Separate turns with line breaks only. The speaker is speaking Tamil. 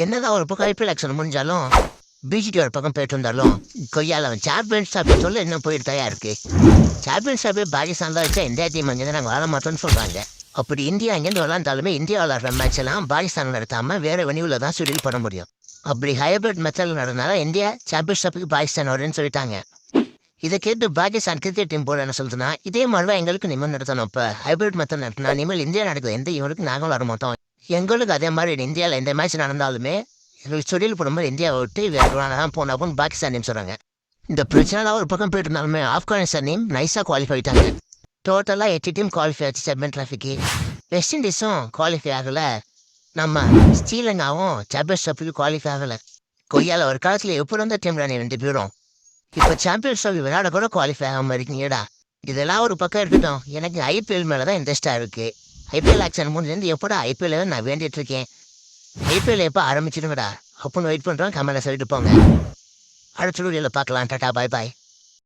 என்னதான் ஒரு பக்கம் ஐபிஎல் ஆக்ஷன் முடிஞ்சாலும் பிஜிடி ஒரு பக்கம் போயிட்டு இருந்தாலும் கொய்யால சாம்பியன்ஸ் ட்ராஃபி சொல்ல இன்னும் போயிட்டு தயா இருக்கு. சாம்பியன்ஸ் ட்ராஃபி பாகிஸ்தான் தான் வச்சா இந்தியா டீம் அங்கேருந்து நாங்கள் வர மாட்டோம்னு சொல்கிறாங்க. அப்படி இந்தியா அங்கேருந்து விளாண்டாலுமே இந்தியா விளாட்ற மேட்ச் எல்லாம் பாகிஸ்தான் நடத்தாமல் வேறு வெனியூவில் தான் ஷெடியூல் பண்ண முடியும். அப்படி ஹைபிரிட் மெத்தடில் நடந்தனால இந்தியா சாம்பியன்ஸ் ட்ராஃபிக்கு பாகிஸ்தான் வரும்னு சொல்லிட்டாங்க. இதை கேட்டு பாகிஸ்தான் கிரிக்கெட் டீம் போர்டு என்ன சொல்லுதுன்னா, இதே மாதிரி தான் எங்களுக்கு நிமிடம் நடத்தணும். இப்போ ஹைபிரிட் மெத்தட் நடத்தினா இனிமேல் இந்தியா நடக்குது எந்த இவருக்கு நாங்களும் வர மாட்டோம். எங்களுக்கு அதே மாதிரி இந்தியாவில் எந்த மேட்ச் நடந்தாலுமே எங்களுக்கு ஷெடியூல் போடும்போது இந்தியாவை விட்டு வேறு தான் போன அப்படின்னு பாகிஸ்தான் டீம் சொல்கிறாங்க. இந்த பிரச்சனை ஒரு பக்கம் போயிட்டு இருந்தாலுமே ஆப்கானிஸ்தான் டீம் நைஸாக குவாலிஃபை ஆகிட்டாங்க. டோட்டலாக 8 டீம் குவாலிஃபை ஆச்சு சாம்பியன் ட்ராஃபிக்கு. வெஸ்ட் இண்டீஸும் குவாலிஃபை ஆகலை, நம்ம ஸ்ரீலங்காவும் சாம்பியன்ஸ் ட்ராஃபிக்கு குவாலிஃபை ஆகலை. கொய்யால ஒரு காலத்தில் எப்படி வந்த டீம் ராணி 2 பேரும் இப்போ சாம்பியன்ஸ் ட்ராஃபி விளையாட கூட குவாலிஃபை ஆகாமல் இருக்கீங்கடா. இதெல்லாம் ஒரு பக்கம் இருக்கட்டும், எனக்கு ஐபிஎல் மேலே தான் இன்ட்ரெஸ்ட்டாக இருக்குது. ஐபிஎல் ஆக்ஷன் முடிஞ்சு எப்போடா ஐபிஎல் நான் வேண்டிட்டு இருக்கேன். ஐபிஎல் எப்போ ஆரம்பிச்சிடுங்கடா அப்படின்னு வெயிட் பண்ணுறோம். கமெண்ட்டில் சொல்லிட்டு போங்க. அடுத்த வீடியோவில் பார்க்கலாம். டாடா, பாய் பாய்.